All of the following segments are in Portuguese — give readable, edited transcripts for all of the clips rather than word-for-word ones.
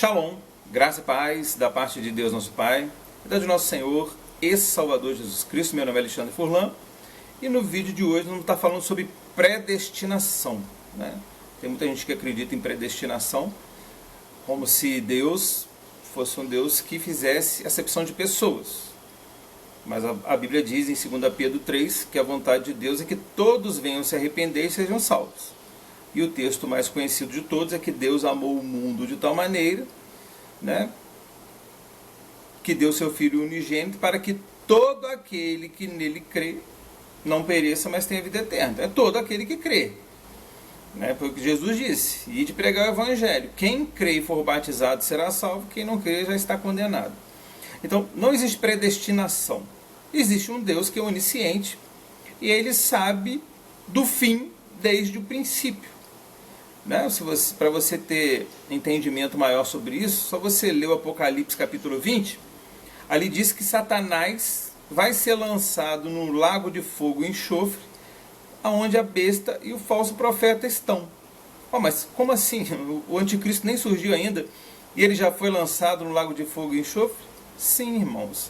Shalom, graça e paz da parte de Deus nosso Pai, e da de nosso Senhor e Salvador Jesus Cristo. Meu nome é Alexandre Furlan, e no vídeo de hoje nós vamos estar falando sobre predestinação, né? Tem muita gente que acredita em predestinação, como se Deus fosse um Deus que fizesse acepção de pessoas. Mas a Bíblia diz em 2 Pedro 3 que a vontade de Deus é que todos venham se arrepender e sejam salvos. E o texto mais conhecido de todos é que Deus amou o mundo de tal maneira, né, que deu seu Filho unigênito para que todo aquele que nele crê não pereça, mas tenha vida eterna. É todo aquele que crê. Né? Foi o que Jesus disse: ide pregar o Evangelho. Quem crê e for batizado será salvo, quem não crê já está condenado. Então, não existe predestinação. Existe um Deus que é onisciente e ele sabe do fim desde o princípio. Né? Para você ter entendimento maior sobre isso, só você ler o Apocalipse capítulo 20, ali diz que Satanás vai ser lançado no lago de fogo e enxofre, onde a besta e o falso profeta estão. Oh, mas como assim? O anticristo nem surgiu ainda e ele já foi lançado no lago de fogo e enxofre? Sim, irmãos,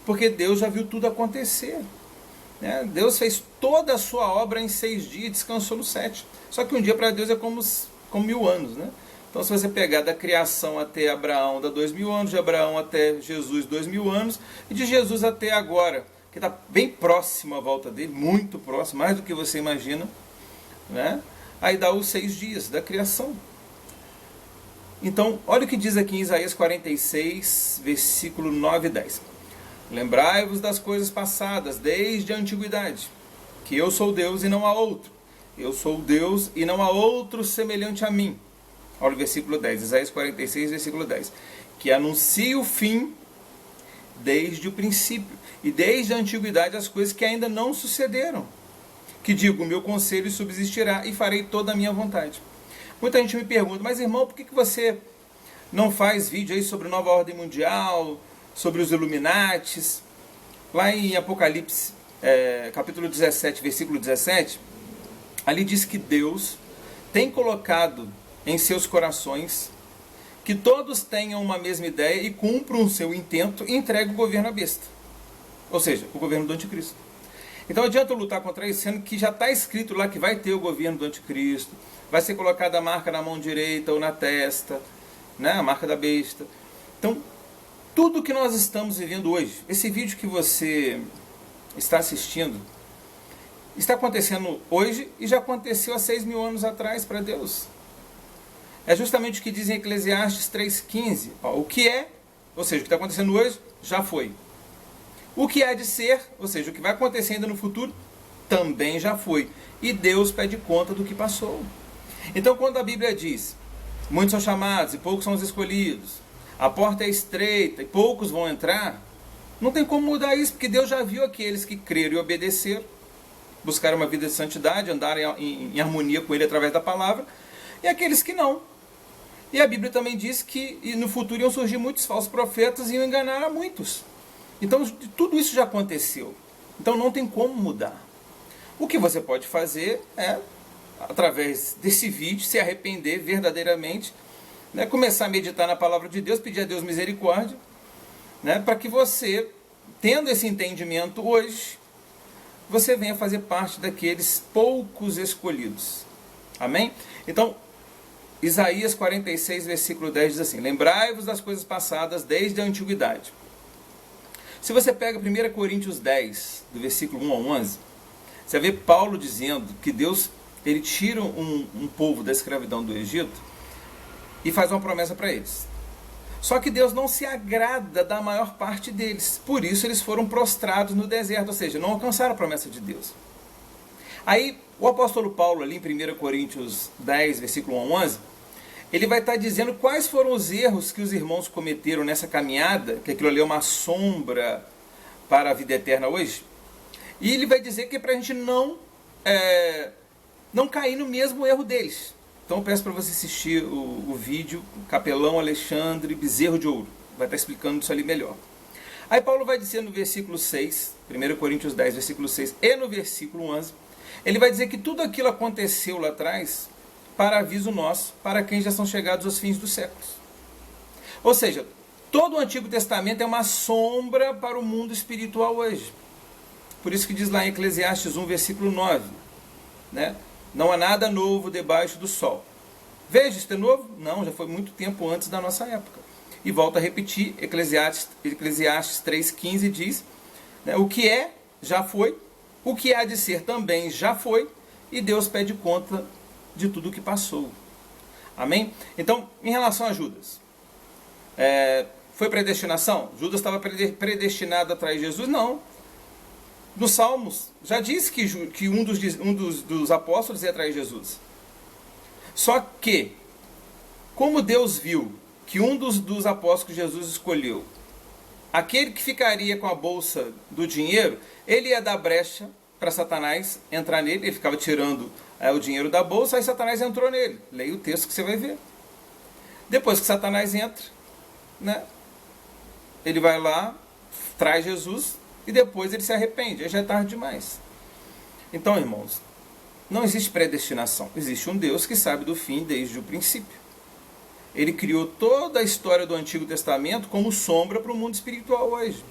porque Deus já viu tudo acontecer. Deus fez toda a sua obra em 6 dias e descansou no 7. Só que um dia para Deus é como 1000 anos. Né? Então, se você pegar da criação até Abraão, dá 2000 anos, de Abraão até Jesus, 2000 anos, e de Jesus até agora, que está bem próximo à volta dele, muito próximo, mais do que você imagina, né? Aí dá os 6 dias da criação. Então, olha o que diz aqui em Isaías 46, versículo 9 e 10. Lembrai-vos das coisas passadas, desde a antiguidade, que eu sou Deus e não há outro. Eu sou Deus e não há outro semelhante a mim. Olha o versículo 10, Isaías 46, versículo 10. Que anuncio o fim desde o princípio, e desde a antiguidade as coisas que ainda não sucederam. Que digo, o meu conselho subsistirá e farei toda a minha vontade. Muita gente me pergunta, mas irmão, por que você não faz vídeo aí sobre nova ordem mundial, sobre os Illuminates? Lá em Apocalipse, capítulo 17, versículo 17, ali diz que Deus tem colocado em seus corações que todos tenham uma mesma ideia e cumpram o seu intento e entreguem o governo à besta. Ou seja, o governo do anticristo. Então adianta lutar contra isso, sendo que já está escrito lá que vai ter o governo do anticristo, vai ser colocada a marca na mão direita ou na testa, né? A marca da besta. Então, tudo que nós estamos vivendo hoje, esse vídeo que você está assistindo, está acontecendo hoje e já aconteceu há 6.000 anos atrás para Deus. É justamente o que diz em Eclesiastes 3,15. O que é, ou seja, o que está acontecendo hoje, já foi. O que há de ser, ou seja, o que vai acontecer ainda no futuro, também já foi. E Deus pede conta do que passou. Então, quando a Bíblia diz, muitos são chamados e poucos são os escolhidos, a porta é estreita e poucos vão entrar, não tem como mudar isso, porque Deus já viu aqueles que creram e obedeceram, buscaram uma vida de santidade, andaram em harmonia com Ele através da palavra, e aqueles que não. E a Bíblia também diz que no futuro iam surgir muitos falsos profetas e iam enganar a muitos. Então, tudo isso já aconteceu. Então, não tem como mudar. O que você pode fazer é, através desse vídeo, se arrepender verdadeiramente, né, começar a meditar na palavra de Deus, pedir a Deus misericórdia, né, para que você, tendo esse entendimento hoje, você venha fazer parte daqueles poucos escolhidos. Amém? Então, Isaías 46, versículo 10 diz assim: lembrai-vos das coisas passadas desde a antiguidade. Se você pega 1 Coríntios 10, do versículo 1 ao 11, você vê Paulo dizendo que Deus ele tira um povo da escravidão do Egito e faz uma promessa para eles. Só que Deus não se agrada da maior parte deles. Por isso eles foram prostrados no deserto, ou seja, não alcançaram a promessa de Deus. Aí o apóstolo Paulo, ali em 1 Coríntios 10, versículo 1 ao 11, ele vai estar dizendo quais foram os erros que os irmãos cometeram nessa caminhada, que aquilo ali é uma sombra para a vida eterna hoje. E ele vai dizer que é para a gente não cair no mesmo erro deles. Então eu peço para você assistir o vídeo, Capelão Alexandre Bezerro de Ouro. Vai estar explicando isso ali melhor. Aí Paulo vai dizer no versículo 6, 1 Coríntios 10, versículo 6, e no versículo 11, ele vai dizer que tudo aquilo aconteceu lá atrás para aviso nosso, para quem já são chegados aos fins dos séculos. Ou seja, todo o Antigo Testamento é uma sombra para o mundo espiritual hoje. Por isso que diz lá em Eclesiastes 1, versículo 9, né? Não há nada novo debaixo do sol. Veja, isso é novo? Não, já foi muito tempo antes da nossa época. E volta a repetir, Eclesiastes 3,15 diz, né, o que é, já foi, o que há de ser também já foi, e Deus pede conta de tudo o que passou. Amém? Então, em relação a Judas, foi predestinação? Judas estava predestinado a trair Jesus? Não. Nos Salmos, já disse que um dos apóstolos ia trair Jesus. Só que, como Deus viu que um dos apóstolos que Jesus escolheu, aquele que ficaria com a bolsa do dinheiro, ele ia dar brecha para Satanás entrar nele, ele ficava tirando o dinheiro da bolsa, aí Satanás entrou nele. Leia o texto que você vai ver. Depois que Satanás entra, né, ele vai lá, traz Jesus, e depois ele se arrepende, aí já é tarde demais. Então, irmãos, não existe predestinação. Existe um Deus que sabe do fim desde o princípio. Ele criou toda a história do Antigo Testamento como sombra para o mundo espiritual hoje.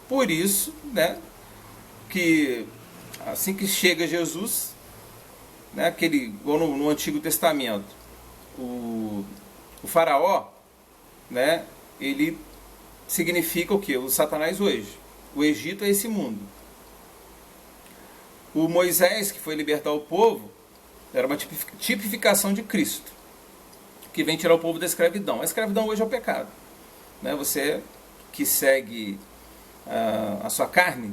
Por isso, né, que assim que chega Jesus, né, igual no Antigo Testamento, o faraó, né, ele significa o quê? O Satanás hoje. O Egito é esse mundo. O Moisés, que foi libertar o povo, era uma tipificação de Cristo, que vem tirar o povo da escravidão. A escravidão hoje é o pecado. Né? Você que segue a sua carne,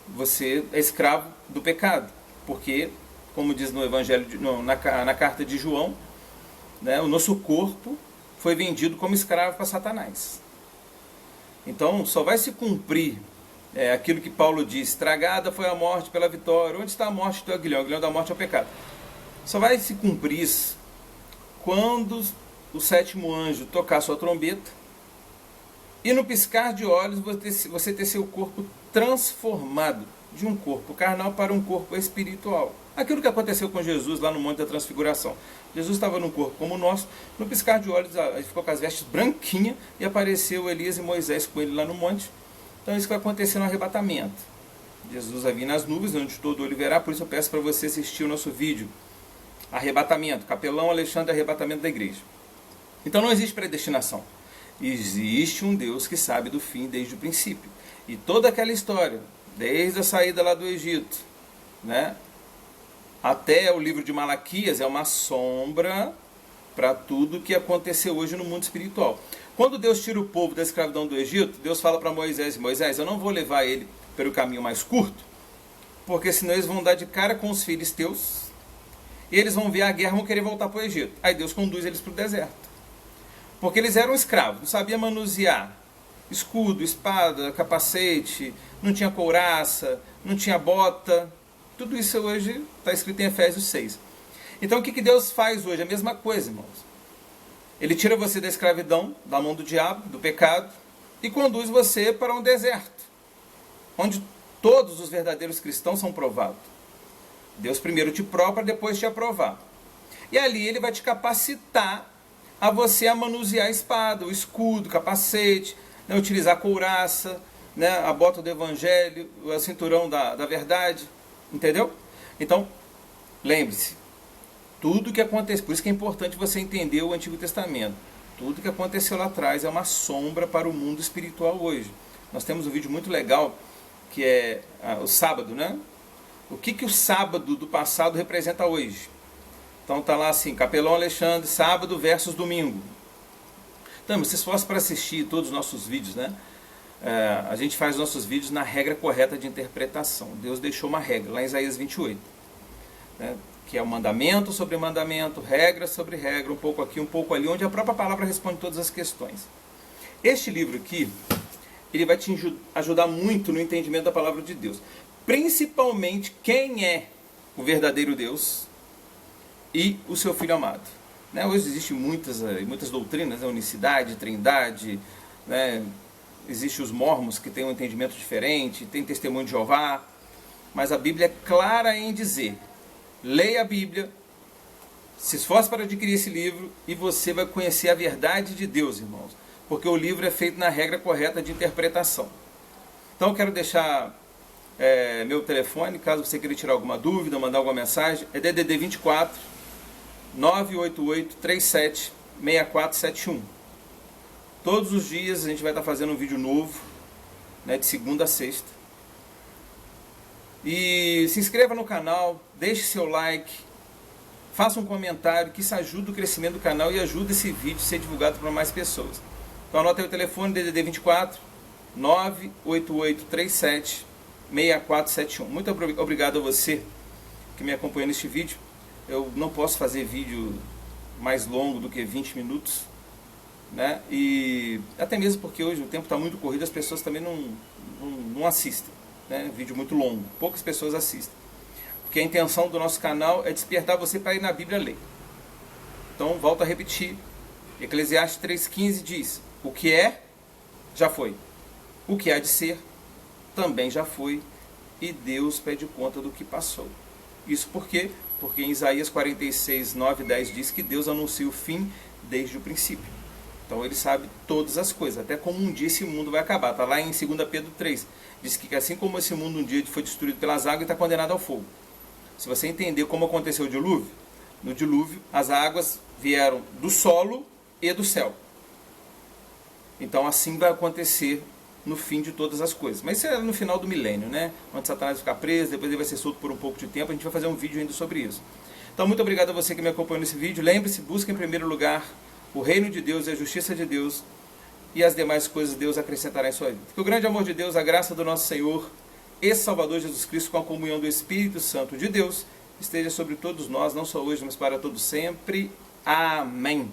você é escravo do pecado. Porque, como diz no Evangelho, na carta de João, né, o nosso corpo foi vendido como escravo para Satanás. Então, só vai se cumprir aquilo que Paulo diz: tragada foi a morte pela vitória. Onde está a morte do aguilhão? O aguilhão da morte é o pecado. Só vai se cumprir isso quando o sétimo anjo tocar sua trombeta e no piscar de olhos você ter seu corpo transformado de um corpo carnal para um corpo espiritual. Aquilo que aconteceu com Jesus lá no Monte da Transfiguração. Jesus estava num corpo como o nosso, no piscar de olhos ele ficou com as vestes branquinhas e apareceu Elias e Moisés com ele lá no monte. Então isso vai acontecer no arrebatamento. Jesus vai vir nas nuvens, onde todo olho verá. Por isso eu peço para você assistir o nosso vídeo Arrebatamento, Capelão Alexandre, Arrebatamento da Igreja. Então não existe predestinação. Existe um Deus que sabe do fim desde o princípio. E toda aquela história, desde a saída lá do Egito, né, até o livro de Malaquias, é uma sombra para tudo que aconteceu hoje no mundo espiritual. Quando Deus tira o povo da escravidão do Egito, Deus fala para Moisés: Moisés, eu não vou levar ele pelo caminho mais curto, porque senão eles vão dar de cara com os filisteus, e eles vão ver a guerra e vão querer voltar para o Egito. Aí Deus conduz eles para o deserto. Porque eles eram escravos, não sabiam manusear escudo, espada, capacete, não tinha couraça, não tinha bota. Tudo isso hoje está escrito em Efésios 6. Então o que Deus faz hoje? A mesma coisa, irmãos. Ele tira você da escravidão, da mão do diabo, do pecado, e conduz você para um deserto, onde todos os verdadeiros cristãos são provados. Deus primeiro te prova para depois te aprovar. E ali ele vai te capacitar a você a manusear a espada, o escudo, o capacete, né, utilizar a couraça, né, a bota do evangelho, o cinturão da verdade, entendeu? Então, lembre-se, tudo que aconteceu, por isso que é importante você entender o Antigo Testamento. Tudo que aconteceu lá atrás é uma sombra para o mundo espiritual hoje. Nós temos um vídeo muito legal, que é o sábado, né? O que o sábado do passado representa hoje? Então tá lá assim, Capelão Alexandre, sábado versus domingo. Então, se fosse para assistir todos os nossos vídeos, né? A gente faz nossos vídeos na regra correta de interpretação. Deus deixou uma regra, lá em Isaías 28. Né? Que é o mandamento sobre mandamento, regra sobre regra, um pouco aqui, um pouco ali, onde a própria palavra responde todas as questões. Este livro aqui, ele vai te ajudar muito no entendimento da palavra de Deus. Principalmente quem é o verdadeiro Deus e o seu Filho amado. Né? Hoje existem muitas doutrinas, né? Unicidade, trindade, né? Existem os mormons que têm um entendimento diferente, tem testemunho de Jeová, mas a Bíblia é clara em dizer: leia a Bíblia, se esforce para adquirir esse livro e você vai conhecer a verdade de Deus, irmãos. porque o livro é feito na regra correta de interpretação. Então eu quero deixar meu telefone, caso você queira tirar alguma dúvida, mandar alguma mensagem, é DDD 24 988 37 6471. Todos os dias a gente vai estar fazendo um vídeo novo, né, de segunda a sexta. E se inscreva no canal, deixe seu like, faça um comentário, que isso ajuda o crescimento do canal e ajuda esse vídeo a ser divulgado para mais pessoas. Então anota aí o telefone, DDD 24 988 37 6471. Muito obrigado a você que me acompanhou neste vídeo. Eu não posso fazer vídeo mais longo do que 20 minutos, né? E até mesmo porque hoje o tempo está muito corrido, as pessoas também não assistem, né? Vídeo muito longo, poucas pessoas assistem. Porque a intenção do nosso canal é despertar você para ir na Bíblia ler. Então, volto a repetir. Eclesiastes 3,15 diz: o que é, já foi. O que há de ser, também já foi. E Deus pede conta do que passou. Isso por quê? Porque em Isaías 46, 9 e 10 diz que Deus anuncia o fim desde o princípio. Então ele sabe todas as coisas, até como um dia esse mundo vai acabar. Está lá em 2 Pedro 3. Diz que assim como esse mundo um dia foi destruído pelas águas, está condenado ao fogo. Se você entender como aconteceu o dilúvio, no dilúvio as águas vieram do solo e do céu. Então assim vai acontecer no fim de todas as coisas. Mas isso é no final do milênio, né? Onde Satanás vai ficar preso, depois ele vai ser solto por um pouco de tempo. A gente vai fazer um vídeo ainda sobre isso. Então muito obrigado a você que me acompanhou nesse vídeo. Lembre-se, busque em primeiro lugar o reino de Deus e a justiça de Deus, e as demais coisas Deus acrescentará em sua vida. Que o grande amor de Deus, a graça do nosso Senhor e Salvador Jesus Cristo, com a comunhão do Espírito Santo de Deus, esteja sobre todos nós, não só hoje, mas para todo sempre. Amém.